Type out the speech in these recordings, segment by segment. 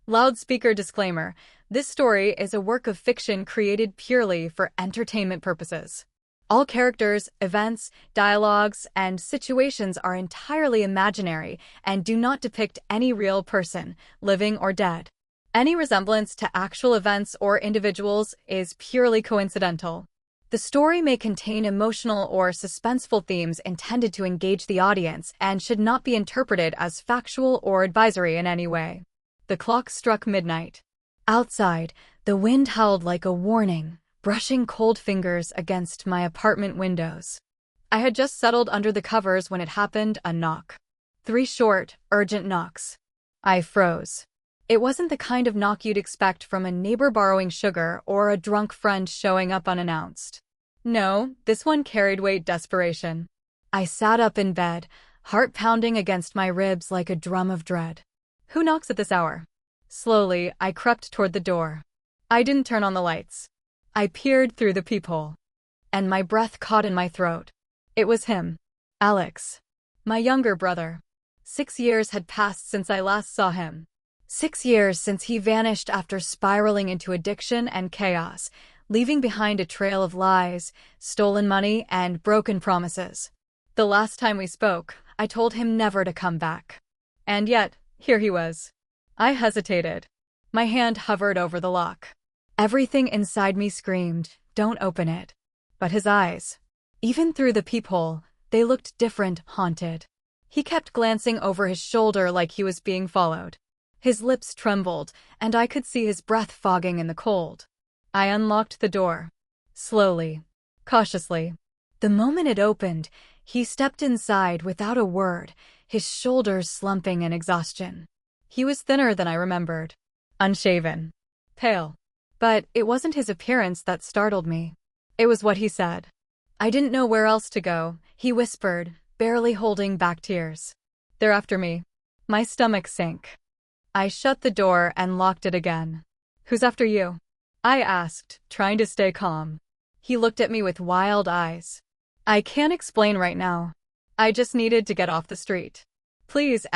Loudspeaker disclaimer. This story is a work of fiction created purely for entertainment purposes. All characters, events, dialogues, and situations are entirely imaginary and do not depict any real person, living or dead. Any resemblance to actual events or individuals is purely coincidental. The story may contain emotional or suspenseful themes intended to engage the audience and should not be interpreted as factual or advisory in any way. The clock struck midnight. Outside, the wind howled like a warning, brushing cold fingers against my apartment windows. I had just settled under the covers when it happened, a knock. 3 short, urgent knocks. I froze. It wasn't the kind of knock you'd expect from a neighbor borrowing sugar or a drunk friend showing up unannounced. No, this one carried weight desperation. I sat up in bed, heart pounding against my ribs like a drum of dread. Who knocks at this hour? Slowly, I crept toward the door. I didn't turn on the lights. I peered through the peephole. And my breath caught in my throat. It was him. Alex. My younger brother. 6 years had passed since I last saw him. 6 years since he vanished after spiraling into addiction and chaos, leaving behind a trail of lies, stolen money, and broken promises. The last time we spoke, I told him never to come back. And yet, here he was. I hesitated. My hand hovered over the lock. Everything inside me screamed, "Don't open it." But his eyes, even through the peephole, they looked different, haunted. He kept glancing over his shoulder like he was being followed. His lips trembled, and I could see his breath fogging in the cold. I unlocked the door. Slowly, cautiously. The moment it opened, he stepped inside without a word, his shoulders slumping in exhaustion. He was thinner than I remembered. Unshaven. Pale. But it wasn't his appearance that startled me. It was what he said. I didn't know where else to go, he whispered, barely holding back tears. "They're after me." My stomach sank. I shut the door and locked it again. "Who's after you?" I asked, trying to stay calm. He looked at me with wild eyes. "I can't explain right now. I just needed to get off the street. Please,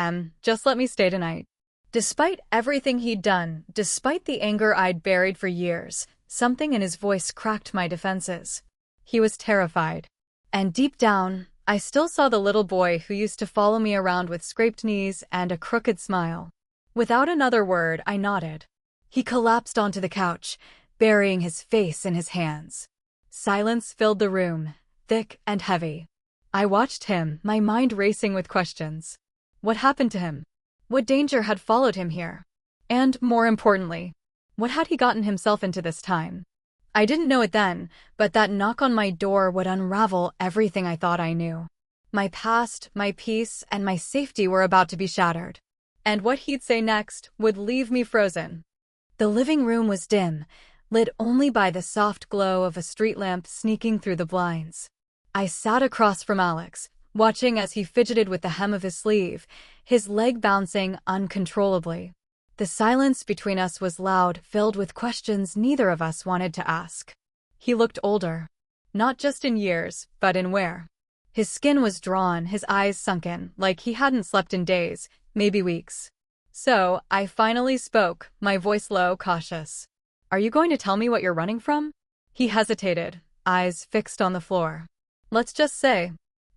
just let me stay tonight." Despite everything he'd done, despite the anger I'd buried for years, something in his voice cracked my defenses. He was terrified. And deep down, I still saw the little boy who used to follow me around with scraped knees and a crooked smile. Without another word, I nodded. He collapsed onto the couch, burying his face in his hands. Silence filled the room, thick and heavy. I watched him, my mind racing with questions. What happened to him? What danger had followed him here? And, more importantly, what had he gotten himself into this time? I didn't know it then, but that knock on my door would unravel everything I thought I knew. My past, my peace, and my safety were about to be shattered. And what he'd say next would leave me frozen. The living room was dim, lit only by the soft glow of a street lamp sneaking through the blinds. I sat across from Alex, watching as he fidgeted with the hem of his sleeve, his leg bouncing uncontrollably. The silence between us was loud, filled with questions neither of us wanted to ask. He looked older. Not just in years, but in wear. His skin was drawn, his eyes sunken, like he hadn't slept in days, maybe weeks. So, I finally spoke, my voice low, cautious. "Are you going to tell me what you're running from?" He hesitated, eyes fixed on the floor. "Let's just say,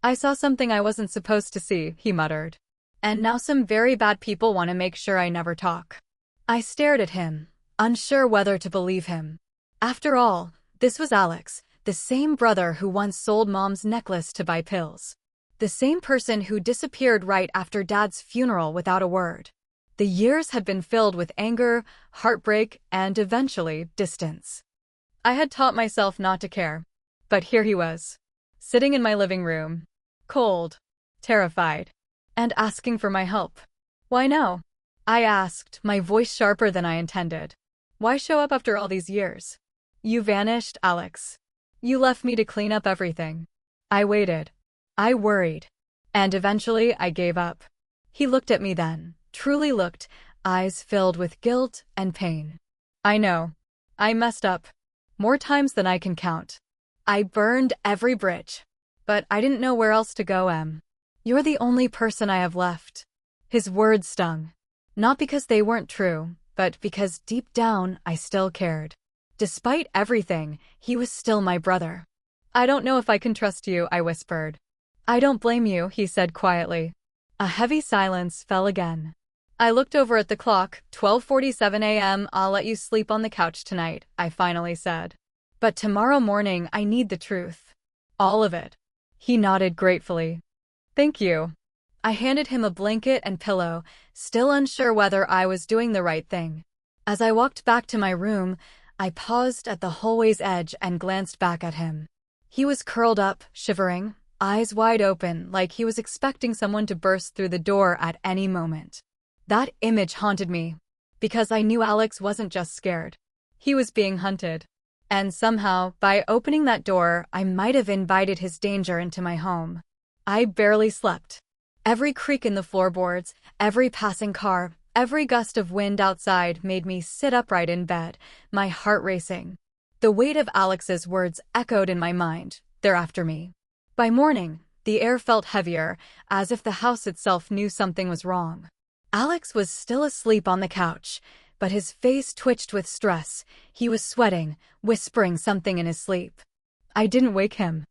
I saw something I wasn't supposed to see," he muttered. "And now some very bad people want to make sure I never talk." I stared at him, unsure whether to believe him. After all, this was Alex, the same brother who once sold Mom's necklace to buy pills. The same person who disappeared right after Dad's funeral without a word. The years had been filled with anger, heartbreak, and eventually, distance. I had taught myself not to care. But here he was, sitting in my living room, cold, terrified, and asking for my help. "Why now?" I asked, my voice sharper than I intended. "Why show up after all these years? You vanished, Alex. You left me to clean up everything." I waited. I worried. And eventually I gave up. He looked at me then, truly looked, eyes filled with guilt and pain. "I know. I messed up. More times than I can count. I burned every bridge. But I didn't know where else to go, You're the only person I have left." His words stung. Not because they weren't true, but because deep down I still cared. Despite everything, he was still my brother. "I don't know if I can trust you," I whispered. "I don't blame you," he said quietly. A heavy silence fell again. I looked over at the clock. 12:47 a.m. "I'll let you sleep on the couch tonight," I finally said. "But tomorrow morning I need the truth. All of it." He nodded gratefully. "Thank you." I handed him a blanket and pillow, still unsure whether I was doing the right thing. As I walked back to my room, I paused at the hallway's edge and glanced back at him. He was curled up, shivering, eyes wide open, like he was expecting someone to burst through the door at any moment. That image haunted me, because I knew Alex wasn't just scared. He was being hunted. And somehow, by opening that door, I might have invited his danger into my home. I barely slept. Every creak in the floorboards, every passing car, every gust of wind outside made me sit upright in bed, my heart racing. The weight of Alex's words echoed in my mind. "They're after me." By morning, the air felt heavier, as if the house itself knew something was wrong. Alex was still asleep on the couch, but his face twitched with stress. He was sweating, whispering something in his sleep. I didn't wake him.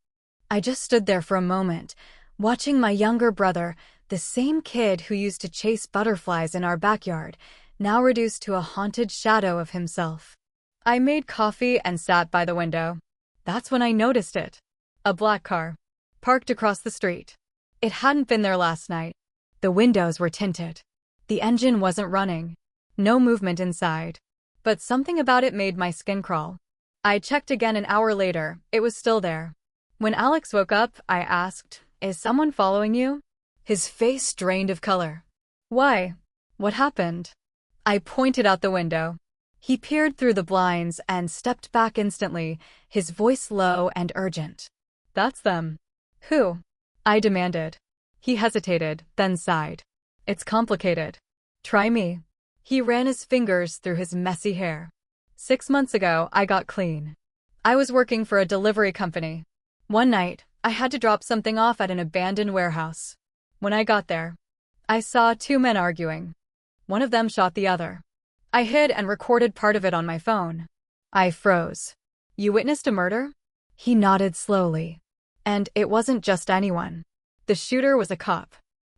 I just stood there for a moment, watching my younger brother, the same kid who used to chase butterflies in our backyard, now reduced to a haunted shadow of himself. I made coffee and sat by the window. That's when I noticed it. A black car, parked across the street. It hadn't been there last night. The windows were tinted. The engine wasn't running. No movement inside. But something about it made my skin crawl. I checked again an hour later. It was still there. When Alex woke up, I asked, "Is someone following you?" His face drained of color. "Why? What happened?" I pointed out the window. He peered through the blinds and stepped back instantly, his voice low and urgent. "That's them." "Who?" I demanded. He hesitated, then sighed. "It's complicated. Try me." He ran his fingers through his messy hair. 6 months ago, I got clean. I was working for a delivery company. One night, I had to drop something off at an abandoned warehouse. When I got there, I saw 2 men arguing. One of them shot the other. I hid and recorded part of it on my phone. I froze. "You witnessed a murder?" He nodded slowly. And it wasn't just anyone. The shooter was a cop.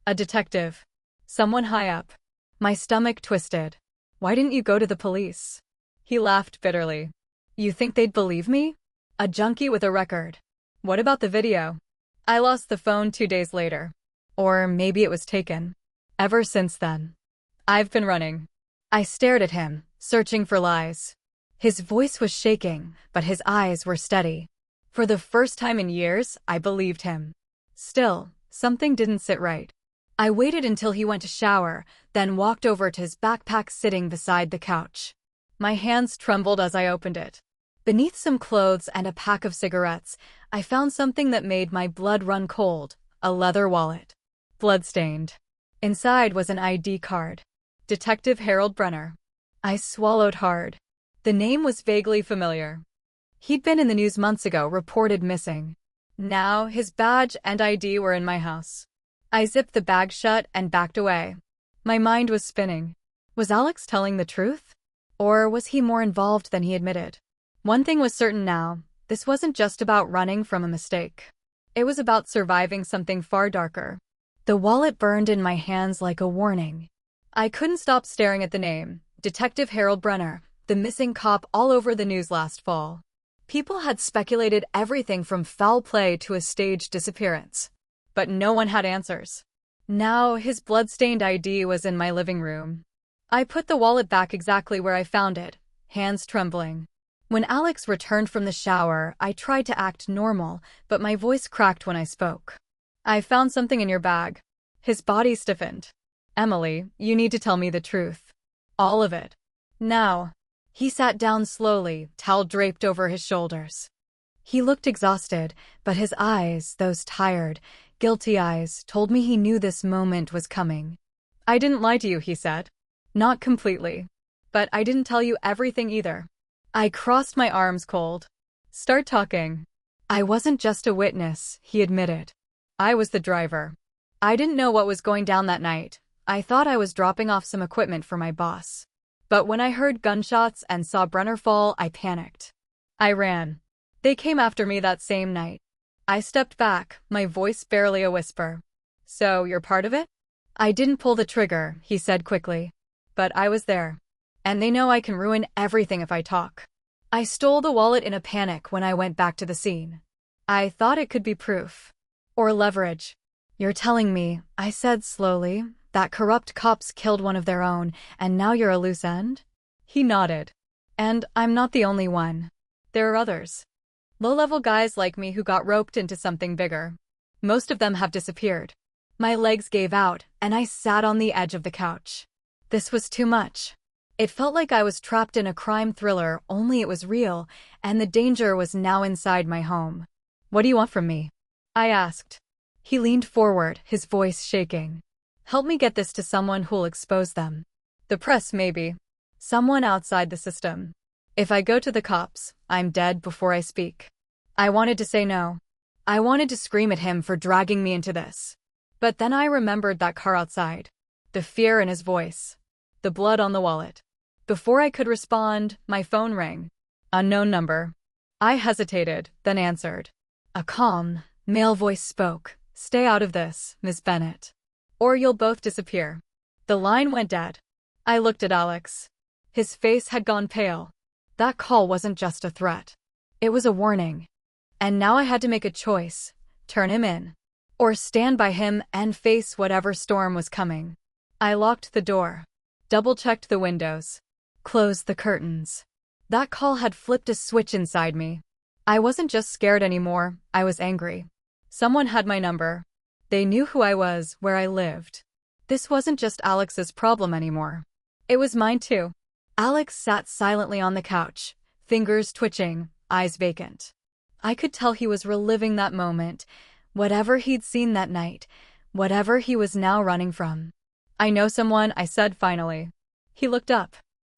A detective. Someone high up. My stomach twisted. "Why didn't you go to the police?" He laughed bitterly. "You think they'd believe me? A junkie with a record. What about the video?" I lost the phone 2 days later. Or maybe it was taken. Ever since then, I've been running. I stared at him, searching for lies. His voice was shaking, but his eyes were steady. For the first time in years, I believed him. Still, something didn't sit right. I waited until he went to shower, then walked over to his backpack sitting beside the couch. My hands trembled as I opened it. Beneath some clothes and a pack of cigarettes, I found something that made my blood run cold, a leather wallet. Bloodstained. Inside was an ID card. Detective Harold Brenner. I swallowed hard. The name was vaguely familiar. He'd been in the news months ago, reported missing. Now, his badge and ID were in my house. I zipped the bag shut and backed away. My mind was spinning. Was Alex telling the truth? Or was he more involved than he admitted? One thing was certain now. This wasn't just about running from a mistake. It was about surviving something far darker. The wallet burned in my hands like a warning. I couldn't stop staring at the name, Detective Harold Brenner, the missing cop, all over the news last fall. People had speculated everything from foul play to a staged disappearance. But no one had answers. Now his blood-stained ID was in my living room. I put the wallet back exactly where I found it, hands trembling. When Alex returned from the shower, I tried to act normal, but my voice cracked when I spoke. "I found something in your bag." His body stiffened. "Emily, you need to tell me the truth. All of it. Now." He sat down slowly, towel draped over his shoulders. He looked exhausted, but his eyes, those tired, guilty eyes, told me he knew this moment was coming. "I didn't lie to you," he said. "Not completely. But I didn't tell you everything either." I crossed my arms cold. "Start talking." "I wasn't just a witness," he admitted. "I was the driver. I didn't know what was going down that night. I thought I was dropping off some equipment for my boss. But when I heard gunshots and saw Brenner fall, I panicked. I ran. They came after me that same night. I stepped back, my voice barely a whisper. So, you're part of it? I didn't pull the trigger, he said quickly. But I was there. And they know I can ruin everything if I talk. I stole the wallet in a panic when I went back to the scene. I thought it could be proof. Or leverage. You're telling me, I said slowly, that corrupt cops killed one of their own, and now you're a loose end? He nodded. And I'm not the only one. There are others. Low-level guys like me who got roped into something bigger. Most of them have disappeared. My legs gave out, and I sat on the edge of the couch. This was too much. It felt like I was trapped in a crime thriller, only it was real, and the danger was now inside my home. What do you want from me? I asked. He leaned forward, his voice shaking. Help me get this to someone who'll expose them. The press, maybe. Someone outside the system. If I go to the cops, I'm dead before I speak. I wanted to say no. I wanted to scream at him for dragging me into this. But then I remembered that car outside. The fear in his voice. The blood on the wallet. Before I could respond, my phone rang. Unknown number. I hesitated, then answered. A calm, male voice spoke. Stay out of this, Miss Bennett. Or you'll both disappear. The line went dead. I looked at Alex. His face had gone pale. That call wasn't just a threat. It was a warning. And now I had to make a choice. Turn him in. Or stand by him and face whatever storm was coming. I locked the door. Double-checked the windows. Closed the curtains. That call had flipped a switch inside me. I wasn't just scared anymore, I was angry. Someone had my number. They knew who I was, where I lived. This wasn't just Alex's problem anymore. It was mine too. Alex sat silently on the couch, fingers twitching, eyes vacant. I could tell he was reliving that moment, whatever he'd seen that night, whatever he was now running from. I know someone, I said finally. He looked up.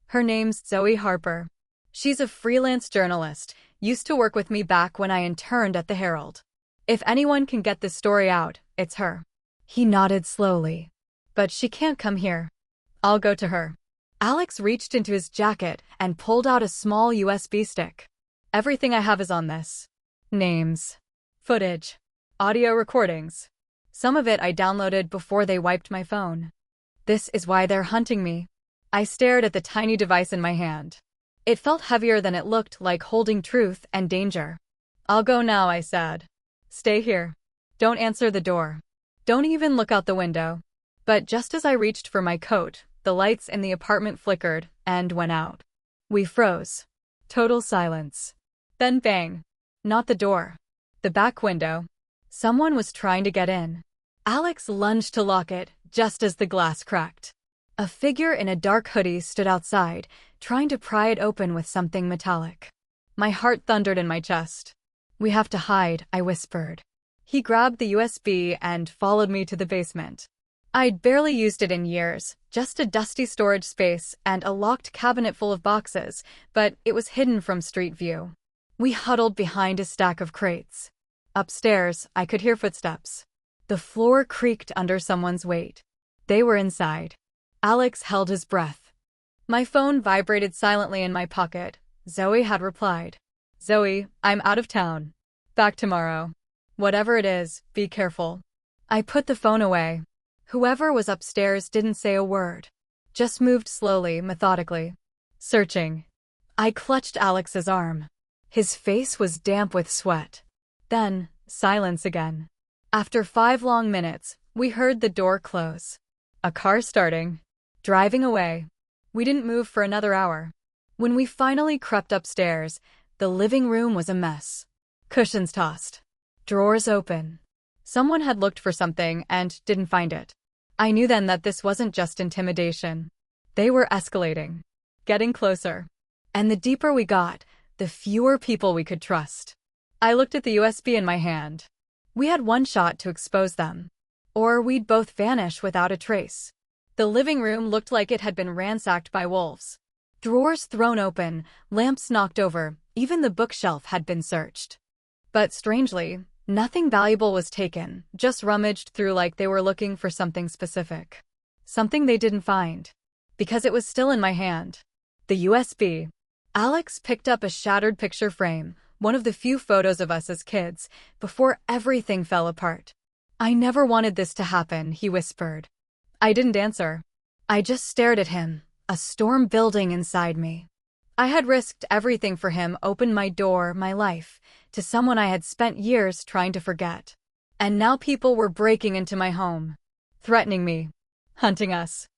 Her name's Zoe Harper. She's a freelance journalist, used to work with me back when I interned at the Herald. If anyone can get this story out, it's her. He nodded slowly. But she can't come here. I'll go to her. Alex reached into his jacket and pulled out a small USB stick. Everything I have is on this. Names. Footage. Audio recordings. Some of it I downloaded before they wiped my phone. This is why they're hunting me. I stared at the tiny device in my hand. It felt heavier than it looked, like holding truth and danger. I'll go now, I said. Stay here. Don't answer the door. Don't even look out the window. But just as I reached for my coat, the lights in the apartment flickered and went out. We froze. Total silence. Then bang. Not the door. The back window. Someone was trying to get in. Alex lunged to lock it, just as the glass cracked. A figure in a dark hoodie stood outside, trying to pry it open with something metallic. My heart thundered in my chest. We have to hide, I whispered. He grabbed the USB and followed me to the basement. I'd barely used it in years, just a dusty storage space and a locked cabinet full of boxes, but it was hidden from street view. We huddled behind a stack of crates. Upstairs, I could hear footsteps. The floor creaked under someone's weight. They were inside. Alex held his breath. My phone vibrated silently in my pocket. Zoe had replied. Zoe, I'm out of town. Back tomorrow. Whatever it is, be careful. I put the phone away. Whoever was upstairs didn't say a word. Just moved slowly, methodically. Searching. I clutched Alex's arm. His face was damp with sweat. Then, silence again. After 5 long minutes, we heard the door close. A car starting. Driving away. We didn't move for another hour. When we finally crept upstairs, the living room was a mess. Cushions tossed. Drawers open. Someone had looked for something and didn't find it. I knew then that this wasn't just intimidation. They were escalating. Getting closer. And the deeper we got, the fewer people we could trust. I looked at the USB in my hand. We had one shot to expose them. Or we'd both vanish without a trace. The living room looked like it had been ransacked by wolves. Drawers thrown open, lamps knocked over, even the bookshelf had been searched. But strangely, nothing valuable was taken, just rummaged through like they were looking for something specific. Something they didn't find. Because it was still in my hand. The USB. Alex picked up a shattered picture frame, one of the few photos of us as kids, before everything fell apart. "I never wanted this to happen," he whispered. I didn't answer. I just stared at him, a storm building inside me. I had risked everything for him, opened my door, my life, to someone I had spent years trying to forget. And now people were breaking into my home, threatening me, hunting us.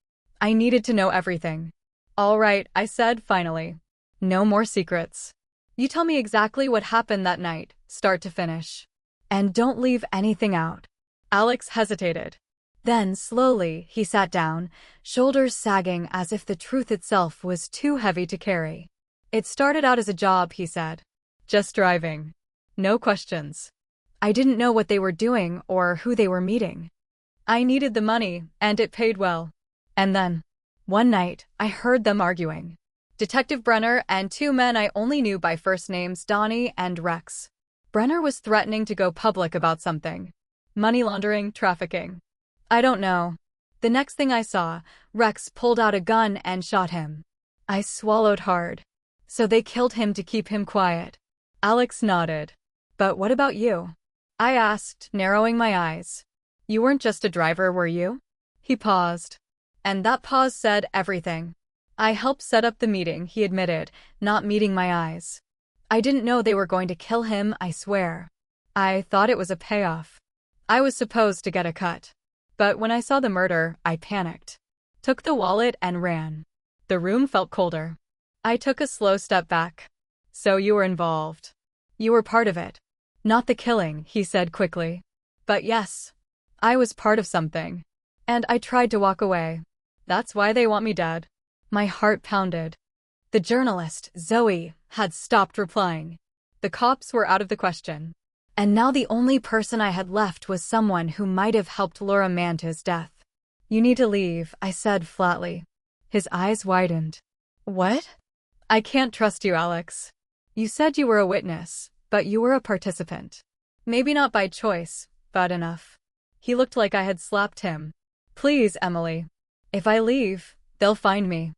I needed to know everything. "All right," I said finally. "No more secrets. You tell me exactly what happened that night, start to finish. And don't leave anything out." Alex hesitated. Then, slowly, he sat down, shoulders sagging as if the truth itself was too heavy to carry. "It started out as a job," he said. "Just driving. No questions. I didn't know what they were doing or who they were meeting. I needed the money, and it paid well. And then, one night, I heard them arguing. Detective Brenner and two men I only knew by first names, Donnie and Rex. Brenner was threatening to go public about something. Money laundering, trafficking. I don't know. The next thing I saw, Rex pulled out a gun and shot him. I swallowed hard. So they killed him to keep him quiet." Alex nodded. "But what about you?" I asked, narrowing my eyes. "You weren't just a driver, were you?" He paused. And that pause said everything. "I helped set up the meeting," he admitted, not meeting my eyes. "I didn't know they were going to kill him, I swear. I thought it was a payoff. I was supposed to get a cut. But when I saw the murder, I panicked. Took the wallet and ran." The room felt colder. I took a slow step back. "So you were involved. You were part of it." "Not the killing," he said quickly. "But yes, I was part of something. And I tried to walk away. That's why they want me dead." My heart pounded. The journalist, Zoe, had stopped replying. The cops were out of the question. And now the only person I had left was someone who might have helped lure a man to his death. "You need to leave," I said flatly. His eyes widened. "What?" "I can't trust you, Alex. You said you were a witness, but you were a participant. Maybe not by choice, but enough." He looked like I had slapped him. "Please, Emily. If I leave, they'll find me.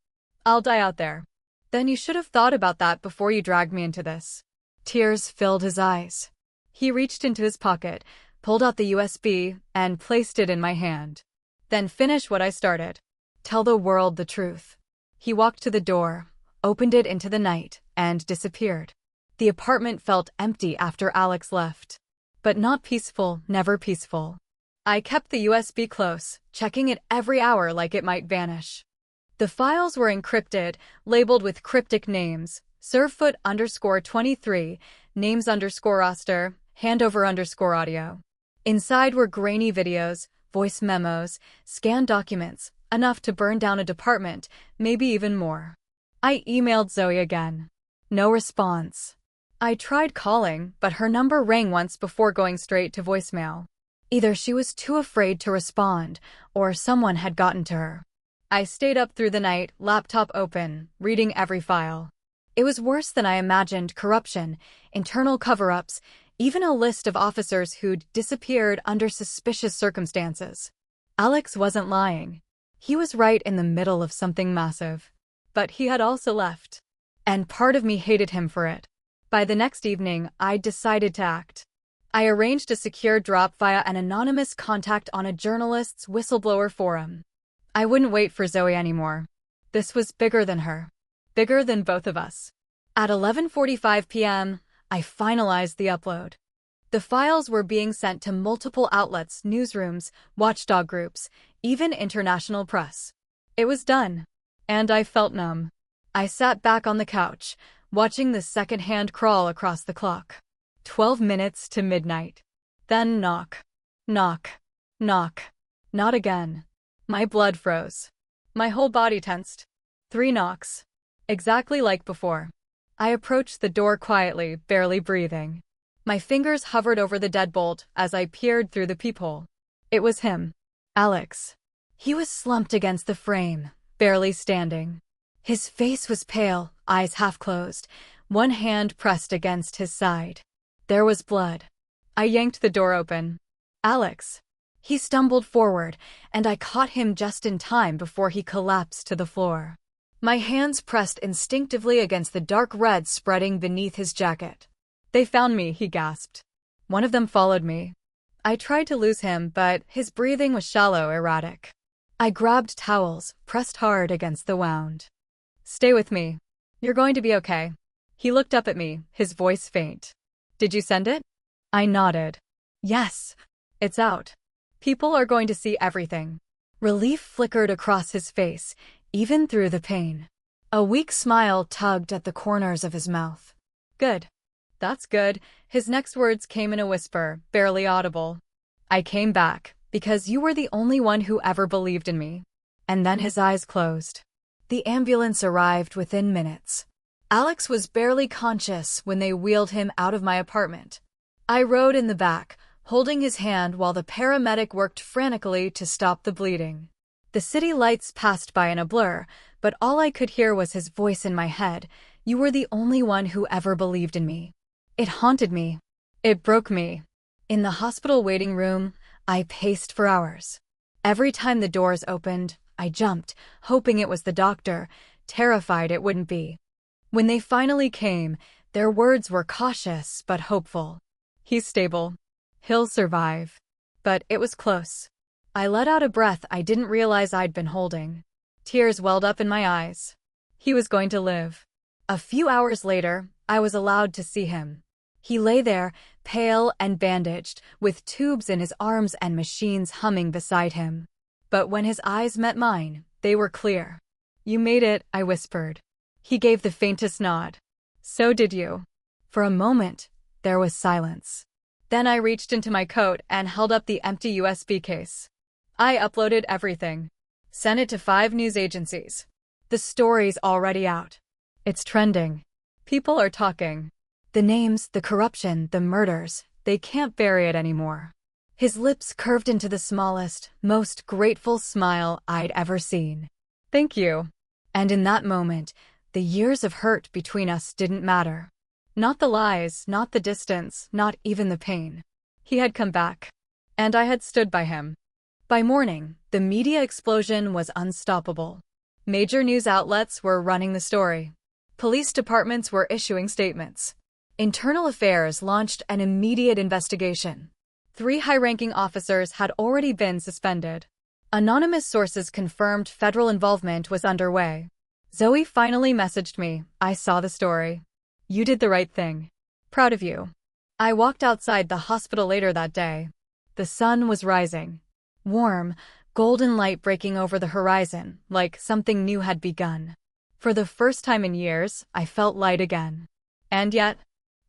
I'll die out there." "Then you should have thought about that before you dragged me into this." Tears filled his eyes. He reached into his pocket, pulled out the USB, and placed it in my hand. "Then finish what I started. Tell the world the truth." He walked to the door, opened it into the night, and disappeared. The apartment felt empty after Alex left. But not peaceful, never peaceful. I kept the USB close, checking it every hour like it might vanish. The files were encrypted, labeled with cryptic names, servefoot_23, names_roster, handover_audio. Inside were grainy videos, voice memos, scanned documents, enough to burn down a department, maybe even more. I emailed Zoe again. No response. I tried calling, but her number rang once before going straight to voicemail. Either she was too afraid to respond, or someone had gotten to her. I stayed up through the night, laptop open, reading every file. It was worse than I imagined: corruption, internal cover-ups, even a list of officers who'd disappeared under suspicious circumstances. Alex wasn't lying. He was right in the middle of something massive. But he had also left. And part of me hated him for it. By the next evening, I'd decided to act. I arranged a secure drop via an anonymous contact on a journalist's whistleblower forum. I wouldn't wait for Zoe anymore. This was bigger than her. Bigger than both of us. At 11:45 p.m., I finalized the upload. The files were being sent to multiple outlets, newsrooms, watchdog groups, even international press. It was done. And I felt numb. I sat back on the couch, watching the second hand crawl across the clock. 12 minutes to midnight. Then knock. Knock. Knock. Not again. My blood froze. My whole body tensed. 3 knocks. Exactly like before. I approached the door quietly, barely breathing. My fingers hovered over the deadbolt as I peered through the peephole. It was him. Alex. He was slumped against the frame, barely standing. His face was pale, eyes half closed, one hand pressed against his side. There was blood. I yanked the door open. "Alex." He stumbled forward, and I caught him just in time before he collapsed to the floor. My hands pressed instinctively against the dark red spreading beneath his jacket. "They found me," he gasped. "One of them followed me." I tried to lose him, but his breathing was shallow, erratic. I grabbed towels, pressed hard against the wound. "Stay with me. You're going to be okay." He looked up at me, his voice faint. "Did you send it?" I nodded. "Yes. It's out. People are going to see everything." Relief flickered across his face, even through the pain. A weak smile tugged at the corners of his mouth. "Good. That's good." His next words came in a whisper, barely audible. "I came back because you were the only one who ever believed in me." And then his eyes closed. The ambulance arrived within minutes. Alex was barely conscious when they wheeled him out of my apartment. I rode in the back, holding his hand while the paramedic worked frantically to stop the bleeding. The city lights passed by in a blur, but all I could hear was his voice in my head. "You were the only one who ever believed in me." It haunted me. It broke me. In the hospital waiting room, I paced for hours. Every time the doors opened, I jumped, hoping it was the doctor, terrified it wouldn't be. When they finally came, their words were cautious but hopeful. "He's stable. He'll survive." But it was close. I let out a breath I didn't realize I'd been holding. Tears welled up in my eyes. He was going to live. A few hours later, I was allowed to see him. He lay there, pale and bandaged, with tubes in his arms and machines humming beside him. But when his eyes met mine, they were clear. "You made it," I whispered. He gave the faintest nod. "So did you." For a moment, there was silence. Then I reached into my coat and held up the empty USB case. I uploaded everything. Sent it to 5 news agencies. The story's already out. It's trending. People are talking. The names, the corruption, the murders, they can't bury it anymore. His lips curved into the smallest, most grateful smile I'd ever seen. "Thank you." And in that moment, the years of hurt between us didn't matter. Not the lies, not the distance, not even the pain. He had come back. And I had stood by him. By morning, the media explosion was unstoppable. Major news outlets were running the story. Police departments were issuing statements. Internal Affairs launched an immediate investigation. 3 high-ranking officers had already been suspended. Anonymous sources confirmed federal involvement was underway. Zoe finally messaged me. "I saw the story. You did the right thing. Proud of you." I walked outside the hospital later that day. The sun was rising. Warm, golden light breaking over the horizon, like something new had begun. For the first time in years, I felt light again. And yet,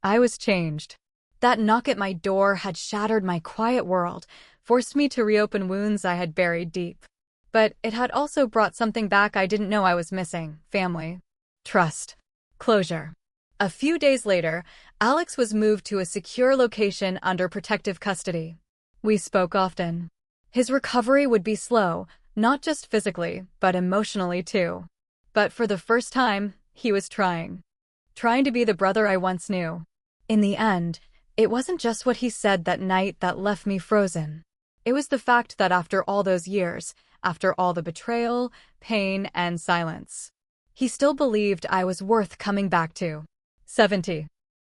I was changed. That knock at my door had shattered my quiet world, forced me to reopen wounds I had buried deep. But it had also brought something back I didn't know I was missing: family, trust, closure. A few days later, Alex was moved to a secure location under protective custody. We spoke often. His recovery would be slow, not just physically, but emotionally too. But for the first time, he was trying. Trying to be the brother I once knew. In the end, it wasn't just what he said that night that left me frozen. It was the fact that after all those years, after all the betrayal, pain, and silence, he still believed I was worth coming back to. 70.